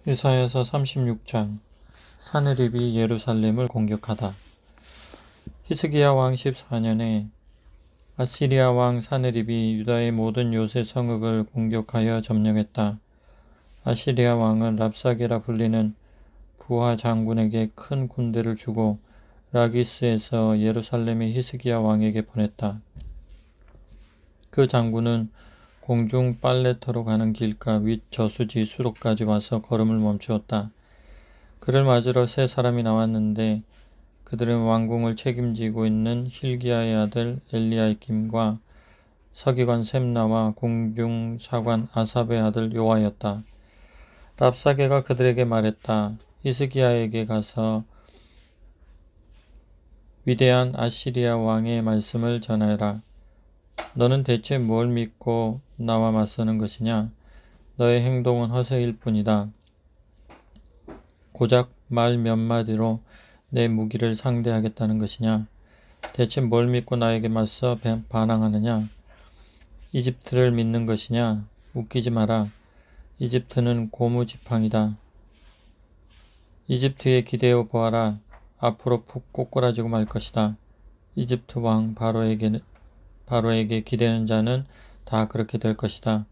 이사야서 36장 사느립이 예루살렘을 공격하다. 히스기야 왕 14년에 아시리아 왕 사느립이 유다의 모든 요새 성읍을 공격하여 점령했다. 아시리아 왕은 랍사게라 불리는 부하 장군에게 큰 군대를 주고 라기스에서 예루살렘의 히스기야 왕에게 보냈다. 그 장군은 공중 빨래터로 가는 길가 윗 저수지 수로까지 와서 걸음을 멈추었다. 그를 맞으러 세 사람이 나왔는데 그들은 왕궁을 책임지고 있는 힐기야의 아들 엘리야김과 서기관 셈나와 공중사관 아삽의 아들 요아였다. 랍사게가 그들에게 말했다. 히스기야에게 가서 위대한 아시리아 왕의 말씀을 전하라. 너는 대체 뭘 믿고 나와 맞서는 것이냐? 너의 행동은 허세일 뿐이다. 고작 말 몇 마디로 내 무기를 상대하겠다는 것이냐? 대체 뭘 믿고 나에게 맞서 반항하느냐? 이집트를 믿는 것이냐? 웃기지 마라. 이집트는 고무지팡이다. 이집트에 기대어 보아라. 앞으로 푹 꼬꾸라지고 말 것이다. 이집트 왕 바로에게 기대는 자는 다 그렇게 될 것이다.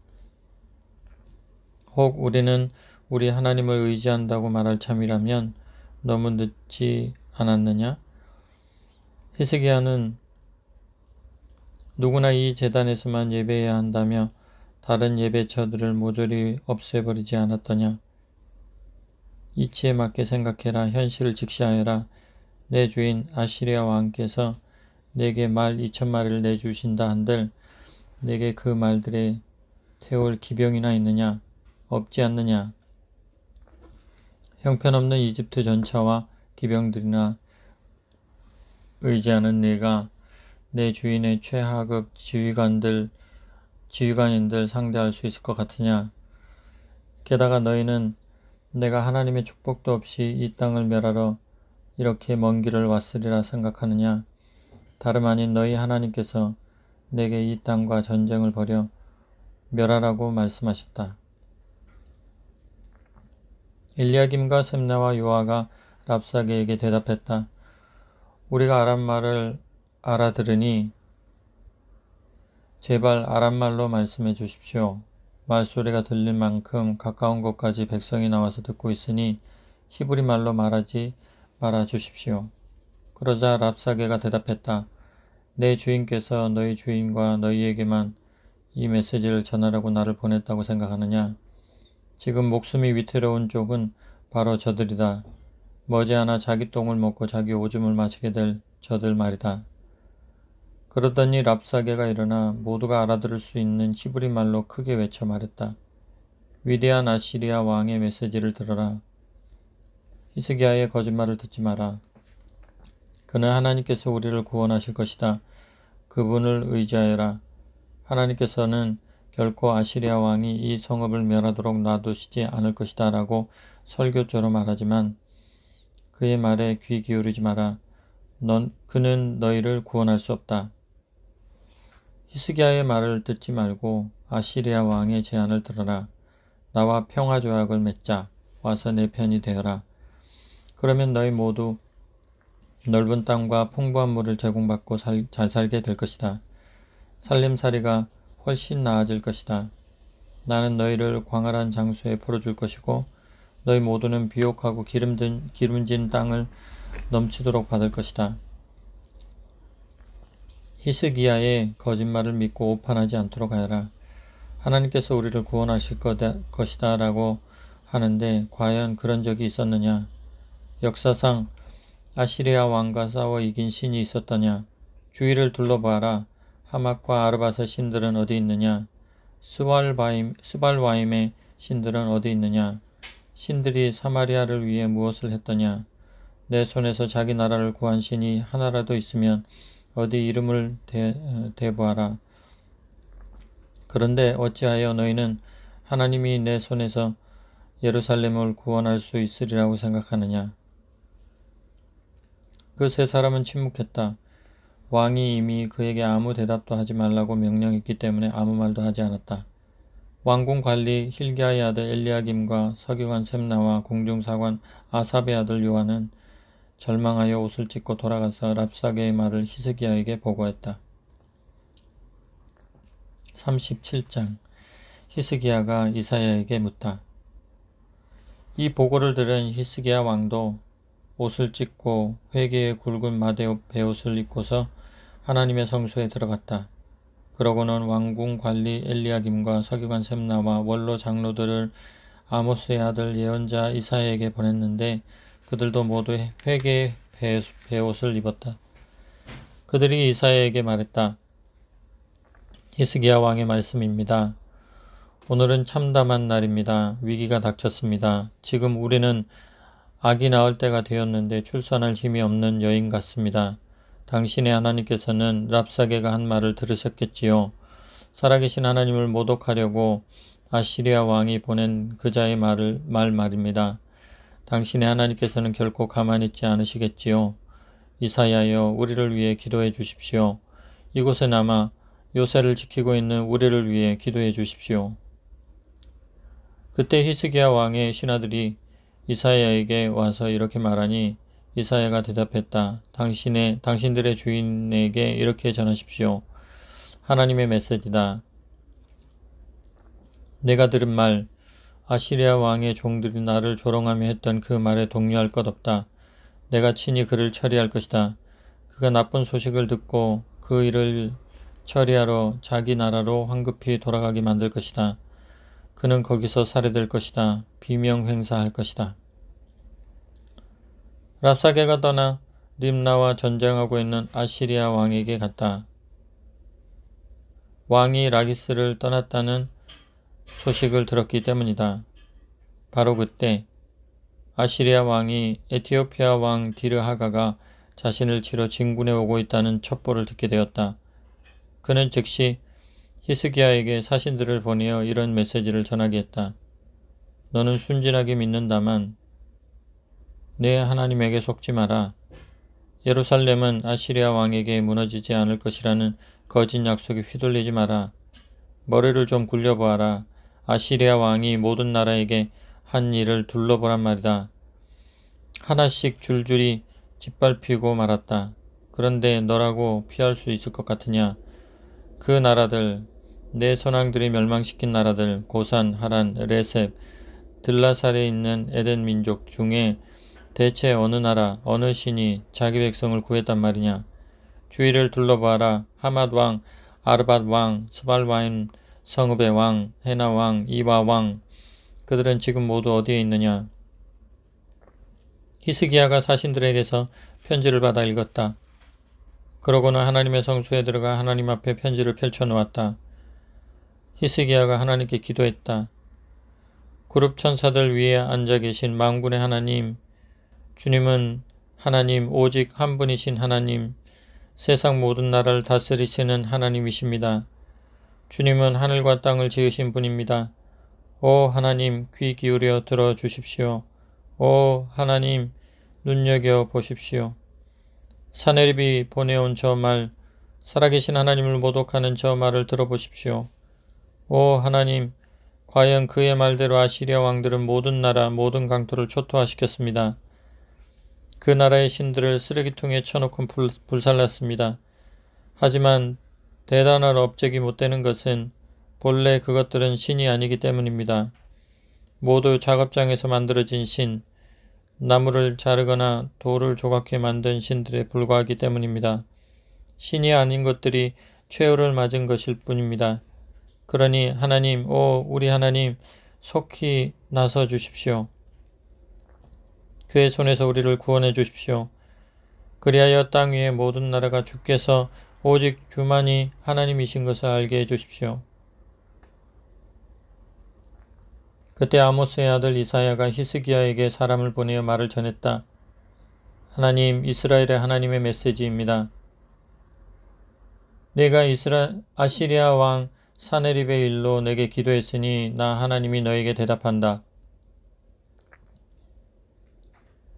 혹 우리는 우리 하나님을 의지한다고 말할 참이라면 너무 늦지 않았느냐? 히스기야는 누구나 이 제단에서만 예배해야 한다며 다른 예배처들을 모조리 없애버리지 않았더냐? 이치에 맞게 생각해라. 현실을 직시하여라. 내 주인 아시리아 왕께서 내게 말 2,000마리를 내주신다 한들 내게 그 말들에 태울 기병이나 있느냐? 없지 않느냐? 형편없는 이집트 전차와 기병들이나 의지하는 내가 내 주인의 최하급 지휘관인들 상대할 수 있을 것 같으냐? 게다가 너희는 내가 하나님의 축복도 없이 이 땅을 멸하러 이렇게 먼 길을 왔으리라 생각하느냐? 다름 아닌 너희 하나님께서 내게 이 땅과 전쟁을 벌여 멸하라고 말씀하셨다. 엘리야김과 셈나와 요아가 랍사게에게 대답했다. 우리가 아람 말을 알아들으니 제발 아람 말로 말씀해 주십시오. 말소리가 들릴 만큼 가까운 곳까지 백성이 나와서 듣고 있으니 히브리 말로 말하지 말아 주십시오. 그러자 랍사게가 대답했다. 내 주인께서 너희 주인과 너희에게만 이 메시지를 전하라고 나를 보냈다고 생각하느냐? 지금 목숨이 위태로운 쪽은 바로 저들이다. 머지않아 자기 똥을 먹고 자기 오줌을 마시게 될 저들 말이다. 그러더니 랍사게가 일어나 모두가 알아들을 수 있는 히브리 말로 크게 외쳐 말했다. 위대한 아시리아 왕의 메시지를 들어라. 히스기야의 거짓말을 듣지 마라. 그는 하나님께서 우리를 구원하실 것이다. 그분을 의지하여라. 하나님께서는 결코 아시리아 왕이 이 성읍을 멸하도록 놔두시지 않을 것이다 라고 설교조로 말하지만 그의 말에 귀 기울이지 마라. 그는 너희를 구원할 수 없다. 히스기야의 말을 듣지 말고 아시리아 왕의 제안을 들어라. 나와 평화조약을 맺자. 와서 내 편이 되어라. 그러면 너희 모두 넓은 땅과 풍부한 물을 제공받고 잘 살게 될 것이다. 살림살이가 훨씬 나아질 것이다. 나는 너희를 광활한 장소에 풀어줄 것이고 너희 모두는 비옥하고 기름진 땅을 넘치도록 받을 것이다. 히스기야의 거짓말을 믿고 오판하지 않도록 하여라. 하나님께서 우리를 구원하실 것이다 라고 하는데 과연 그런 적이 있었느냐? 역사상 아시리아 왕과 싸워 이긴 신이 있었더냐? 주위를 둘러봐라. 하맛과 아르밧의 신들은 어디 있느냐? 스발와임의 신들은 어디 있느냐? 신들이 사마리아를 위해 무엇을 했더냐? 내 손에서 자기 나라를 구한 신이 하나라도 있으면 어디 이름을 대보아라. 그런데 어찌하여 너희는 하나님이 내 손에서 예루살렘을 구원할 수 있으리라고 생각하느냐? 그 세 사람은 침묵했다. 왕이 이미 그에게 아무 대답도 하지 말라고 명령했기 때문에 아무 말도 하지 않았다. 왕궁 관리 hilkiah의 아들 엘리야김과 서기관 셈나와 공중사관 아삽의 아들 요한은 절망하여 옷을 찢고 돌아가서 랍사게의 말을 히스기야에게 보고했다. 37장. 히스기야가 이사야에게 묻다. 이 보고를 들은 히스기야 왕도 옷을 찢고 회개의 굵은 마대 베옷을 입고서 하나님의 성소에 들어갔다. 그러고는 왕궁 관리 엘리야김과 서기관 셈나와 원로 장로들을 아모스의 아들 예언자 이사야에게 보냈는데 그들도 모두 회개의 베옷을 입었다. 그들이 이사야에게 말했다. 히스기야 왕의 말씀입니다. 오늘은 참담한 날입니다. 위기가 닥쳤습니다. 지금 우리는 아기 낳을 때가 되었는데 출산할 힘이 없는 여인 같습니다. 당신의 하나님께서는 랍사게가 한 말을 들으셨겠지요. 살아계신 하나님을 모독하려고 아시리아 왕이 보낸 그자의 말입니다. 당신의 하나님께서는 결코 가만히 있지 않으시겠지요. 이사야여, 우리를 위해 기도해 주십시오. 이곳에 남아 요새를 지키고 있는 우리를 위해 기도해 주십시오. 그때 히스기야 왕의 신하들이 이사야에게 와서 이렇게 말하니 이사야가 대답했다. 당신들의 주인에게 이렇게 전하십시오. 하나님의 메시지다. 내가 들은 말, 아시리아 왕의 종들이 나를 조롱하며 했던 그 말에 동요할 것 없다. 내가 친히 그를 처리할 것이다. 그가 나쁜 소식을 듣고 그 일을 처리하러 자기 나라로 황급히 돌아가게 만들 것이다. 그는 거기서 살해될 것이다. 비명 행사할 것이다. 랍사게가 떠나 림나와 전쟁하고 있는 아시리아 왕에게 갔다. 왕이 라기스를 떠났다는 소식을 들었기 때문이다. 바로 그때 아시리아 왕이 에티오피아 왕 디르하가가 자신을 치러 진군해 오고 있다는 첩보를 듣게 되었다. 그는 즉시 히스기야에게 사신들을 보내어 이런 메시지를 전하게 했다. 너는 순진하게 믿는다만 내 하나님에게 속지 마라. 예루살렘은 아시리아 왕에게 무너지지 않을 것이라는 거짓 약속에 휘둘리지 마라. 머리를 좀 굴려보아라. 아시리아 왕이 모든 나라에게 한 일을 둘러보란 말이다. 하나씩 줄줄이 짓밟히고 말았다. 그런데 너라고 피할 수 있을 것 같으냐? 그 나라들, 내 선왕들이 멸망시킨 나라들, 고산, 하란, 레셉, 들라살에 있는 에덴 민족 중에 대체 어느 나라, 어느 신이 자기 백성을 구했단 말이냐? 주위를 둘러보아라. 하맛 왕, 아르밧 왕, 스발와임 성읍의 왕, 헤나 왕, 이와 왕, 그들은 지금 모두 어디에 있느냐? 히스기야가 사신들에게서 편지를 받아 읽었다. 그러고는 하나님의 성소에 들어가 하나님 앞에 편지를 펼쳐놓았다. 히스기야가 하나님께 기도했다. 그룹 천사들 위에 앉아 계신 만군의 하나님, 주님은 하나님, 오직 한 분이신 하나님, 세상 모든 나라를 다스리시는 하나님이십니다. 주님은 하늘과 땅을 지으신 분입니다. 오 하나님, 귀 기울여 들어주십시오. 오 하나님, 눈여겨 보십시오. 사네립이 보내온 저 말, 살아계신 하나님을 모독하는 저 말을 들어보십시오. 오 하나님, 과연 그의 말대로 아시리아 왕들은 모든 나라, 모든 강토를 초토화시켰습니다. 그 나라의 신들을 쓰레기통에 쳐놓고 불살랐습니다. 하지만 대단한 업적이 못되는 것은 본래 그것들은 신이 아니기 때문입니다. 모두 작업장에서 만들어진 신, 나무를 자르거나 돌을 조각해 만든 신들에 불과하기 때문입니다. 신이 아닌 것들이 최후를 맞은 것일 뿐입니다. 그러니 하나님, 오 우리 하나님, 속히 나서 주십시오. 그의 손에서 우리를 구원해 주십시오. 그리하여 땅 위의 모든 나라가 주께서 오직 주만이 하나님이신 것을 알게 해 주십시오. 그때 아모스의 아들 이사야가 히스기야에게 사람을 보내어 말을 전했다. 하나님, 이스라엘의 하나님의 메시지입니다. 내가 아시리아 왕 사네립의 일로 내게 기도했으니 나 하나님이 너에게 대답한다.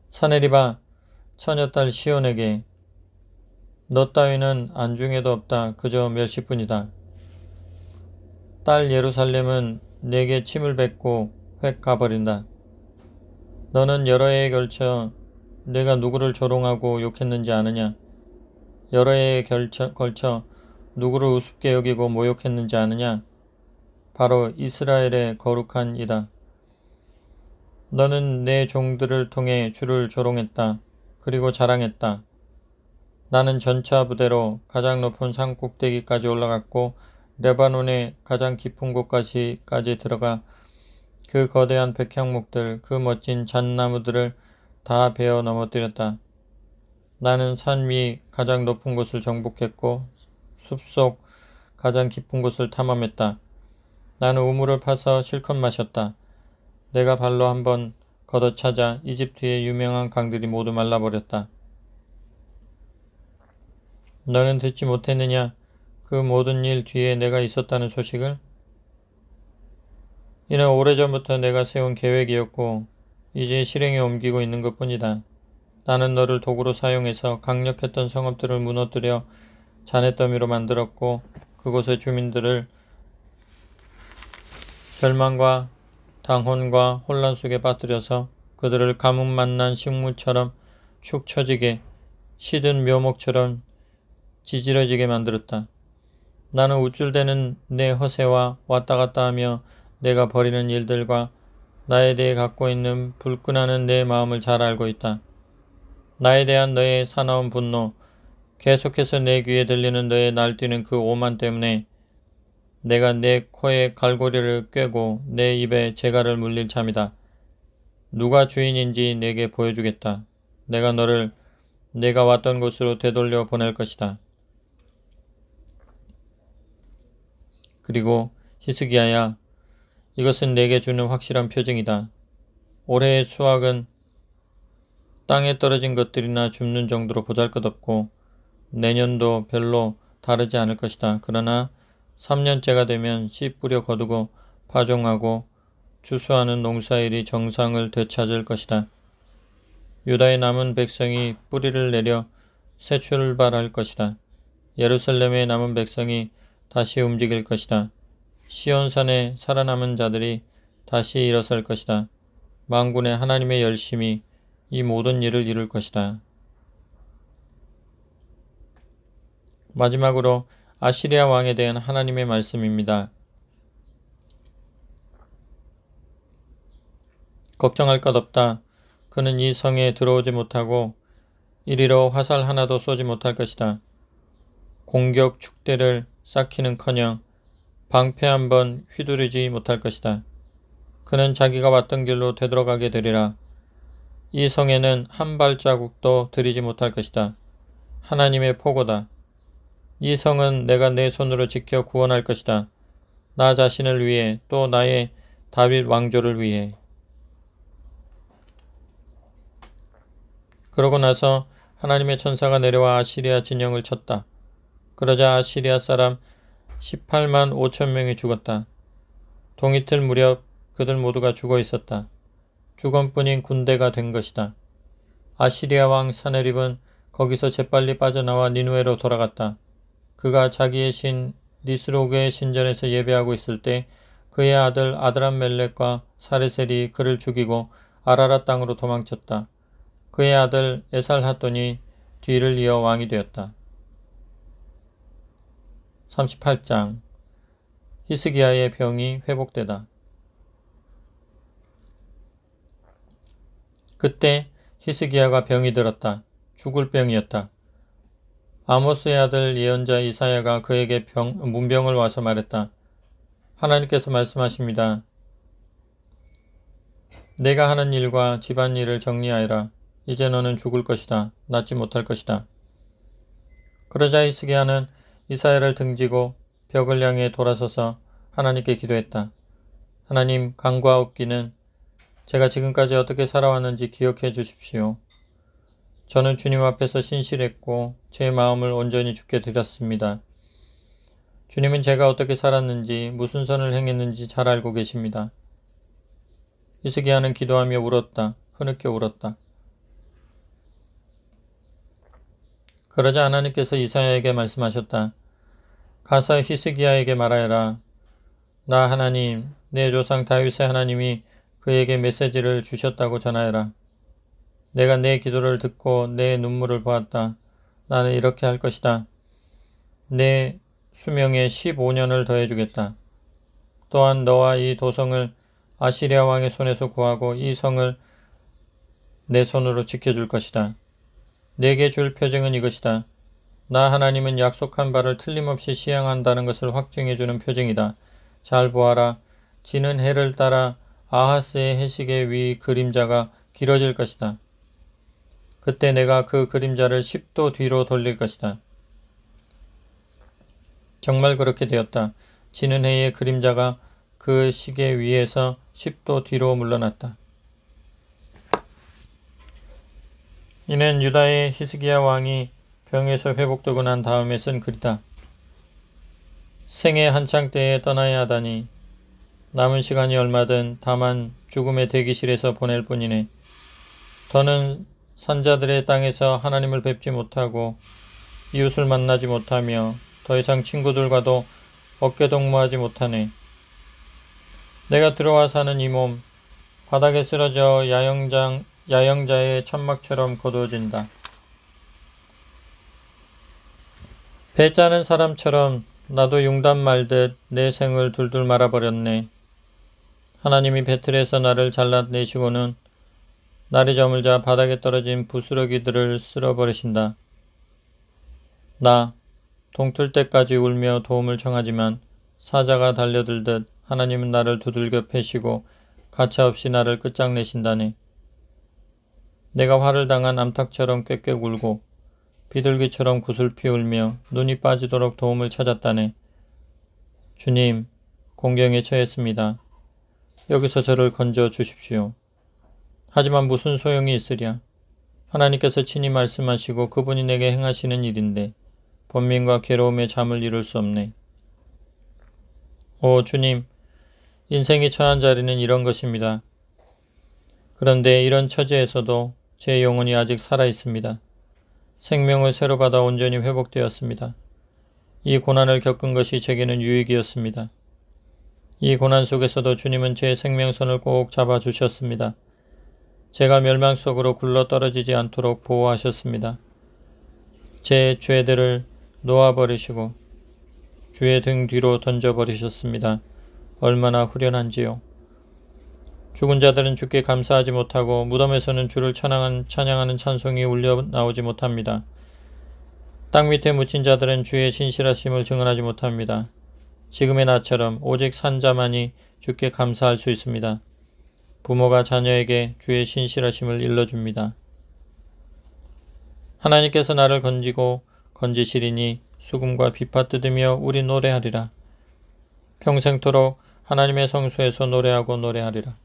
사네립아, 처녀딸 시온에게 너 따위는 안중에도 없다. 그저 멸시뿐이다. 딸 예루살렘은 내게 침을 뱉고 획 가버린다. 너는 여러 해에 걸쳐 내가 누구를 조롱하고 욕했는지 아느냐? 여러 해에 걸쳐 누구를 우습게 여기고 모욕했는지 아느냐? 바로 이스라엘의 거룩한 이다. 너는 내 종들을 통해 주를 조롱했다. 그리고 자랑했다. 나는 전차 부대로 가장 높은 산 꼭대기까지 올라갔고 레바논의 가장 깊은 곳까지 들어가 그 거대한 백향목들, 그 멋진 잣나무들을 다 베어 넘어뜨렸다. 나는 산 위 가장 높은 곳을 정복했고 숲속 가장 깊은 곳을 탐험했다. 나는 우물을 파서 실컷 마셨다. 내가 발로 한번 걷어차자 이집트의 유명한 강들이 모두 말라버렸다. 너는 듣지 못했느냐? 그 모든 일 뒤에 내가 있었다는 소식을? 이는 오래전부터 내가 세운 계획이었고 이제 실행에 옮기고 있는 것뿐이다. 나는 너를 도구로 사용해서 강력했던 성읍들을 무너뜨려 잔해더미로 만들었고 그곳의 주민들을 절망과 당혼과 혼란 속에 빠뜨려서 그들을 가뭄만난 식물처럼 축 처지게 시든 묘목처럼 지지러지게 만들었다. 나는 우쭐대는 내 허세와 왔다 갔다 하며 내가 벌이는 일들과 나에 대해 갖고 있는 불끈하는 내 마음을 잘 알고 있다. 나에 대한 너의 사나운 분노, 계속해서 내 귀에 들리는 너의 날뛰는 그 오만 때문에 내가 내 코에 갈고리를 꿰고 내 입에 재갈을 물릴 참이다. 누가 주인인지 내게 보여주겠다. 내가 너를 내가 왔던 곳으로 되돌려 보낼 것이다. 그리고 히스기야야, 이것은 내게 주는 확실한 표징이다. 올해의 수확은 땅에 떨어진 것들이나 줍는 정도로 보잘것없고 내년도 별로 다르지 않을 것이다. 그러나 3년째가 되면 씨 뿌려 거두고 파종하고 추수하는 농사일이 정상을 되찾을 것이다. 유다의 남은 백성이 뿌리를 내려 새 출발할 것이다. 예루살렘의 남은 백성이 다시 움직일 것이다. 시온산에 살아남은 자들이 다시 일어설 것이다. 만군의 하나님의 열심이 이 모든 일을 이룰 것이다. 마지막으로 아시리아 왕에 대한 하나님의 말씀입니다. 걱정할 것 없다. 그는 이 성에 들어오지 못하고 이리로 화살 하나도 쏘지 못할 것이다. 공격 축대를 쌓기는커녕 방패 한번 휘두르지 못할 것이다. 그는 자기가 왔던 길로 되돌아가게 되리라. 이 성에는 한 발자국도 들이지 못할 것이다. 하나님의 포고다. 이 성은 내가 내 손으로 지켜 구원할 것이다. 나 자신을 위해 또 나의 다윗 왕조를 위해. 그러고 나서 하나님의 천사가 내려와 아시리아 진영을 쳤다. 그러자 아시리아 사람 18만 5천 명이 죽었다. 동이틀 무렵 그들 모두가 죽어 있었다. 죽음뿐인 군대가 된 것이다. 아시리아 왕 사네립은 거기서 재빨리 빠져나와 니누에로 돌아갔다. 그가 자기의 신 니스로그의 신전에서 예배하고 있을 때 그의 아들 아드람멜렉과 사레셀이 그를 죽이고 아라라 땅으로 도망쳤다. 그의 아들 에살핫돈이 뒤를 이어 왕이 되었다. 38장 히스기야의 병이 회복되다. 그때 히스기야가 병이 들었다. 죽을 병이었다. 아모스의 아들 예언자 이사야가 그에게 문병을 와서 말했다. 하나님께서 말씀하십니다. 내가 하는 일과 집안일을 정리하여라. 이제 너는 죽을 것이다. 낫지 못할 것이다. 그러자 히스기야는 이사야를 등지고 벽을 향해 돌아서서 하나님께 기도했다. 하나님, 간과없기는 제가 지금까지 어떻게 살아왔는지 기억해 주십시오. 저는 주님 앞에서 신실했고 제 마음을 온전히 주께 드렸습니다. 주님은 제가 어떻게 살았는지 무슨 선을 행했는지 잘 알고 계십니다. 히스기야는 기도하며 울었다. 흐느껴 울었다. 그러자 하나님께서 이사야에게 말씀하셨다. 가서 히스기야에게 말하여라. 나 하나님, 내 조상 다윗의 하나님이 그에게 메시지를 주셨다고 전하여라. 내가 내 기도를 듣고 내 눈물을 보았다. 나는 이렇게 할 것이다. 내 수명에 15년을 더해주겠다. 또한 너와 이 도성을 아시리아 왕의 손에서 구하고 이 성을 내 손으로 지켜줄 것이다. 내게 줄 표징은 이것이다. 나 하나님은 약속한 바를 틀림없이 시행한다는 것을 확증해주는 표징이다. 잘 보아라. 지는 해를 따라 아하스의 해식의 위 그림자가 길어질 것이다. 그때 내가 그 그림자를 10도 뒤로 돌릴 것이다. 정말 그렇게 되었다. 지는 해의 그림자가 그 시계 위에서 10도 뒤로 물러났다. 이는 유다의 히스기야 왕이 병에서 회복되고 난 다음에 쓴 글이다. 생애 한창 때에 떠나야 하다니 남은 시간이 얼마든 다만 죽음의 대기실에서 보낼 뿐이네. 더는 산자들의 땅에서 하나님을 뵙지 못하고 이웃을 만나지 못하며 더 이상 친구들과도 어깨동무하지 못하네. 내가 들어와 사는 이 몸, 바닥에 쓰러져 야영자의 천막처럼 거두어진다. 배 짜는 사람처럼 나도 융단 말듯 내 생을 둘둘 말아버렸네. 하나님이 배틀에서 나를 잘라내시고는 날이 저물자 바닥에 떨어진 부스러기들을 쓸어버리신다. 나 동틀 때까지 울며 도움을 청하지만 사자가 달려들듯 하나님은 나를 두들겨 패시고 가차없이 나를 끝장내신다네. 내가 화를 당한 암탉처럼 꽥꽥 울고 비둘기처럼 구슬피 울며 눈이 빠지도록 도움을 찾았다네. 주님, 공경에 처했습니다. 여기서 저를 건져 주십시오. 하지만 무슨 소용이 있으랴. 하나님께서 친히 말씀하시고 그분이 내게 행하시는 일인데 번민과 괴로움에 잠을 이룰 수 없네. 오 주님, 인생이 처한 자리는 이런 것입니다. 그런데 이런 처지에서도 제 영혼이 아직 살아있습니다. 생명을 새로 받아 온전히 회복되었습니다. 이 고난을 겪은 것이 제게는 유익이었습니다. 이 고난 속에서도 주님은 제 생명선을 꼭 잡아주셨습니다. 제가 멸망 속으로 굴러 떨어지지 않도록 보호하셨습니다. 제 죄들을 놓아버리시고 주의 등 뒤로 던져버리셨습니다. 얼마나 후련한지요. 죽은 자들은 주께 감사하지 못하고 무덤에서는 주를 찬양하는 찬송이 울려 나오지 못합니다. 땅 밑에 묻힌 자들은 주의 신실하심을 증언하지 못합니다. 지금의 나처럼 오직 산 자만이 주께 감사할 수 있습니다. 부모가 자녀에게 주의 신실하심을 일러줍니다. 하나님께서 나를 건지시리니 수금과 비파 뜯으며 우리 노래하리라. 평생토록 하나님의 성소에서 노래하리라.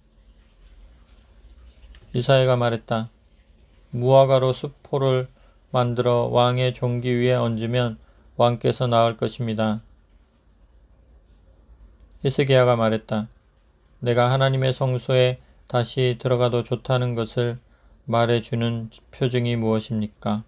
이사야가 말했다. 무화과로 수포를 만들어 왕의 종기 위에 얹으면 왕께서 나을 것입니다. 히스기야가 말했다. 내가 하나님의 성소에 다시 들어가도 좋다는 것을 말해주는 표징이 무엇입니까?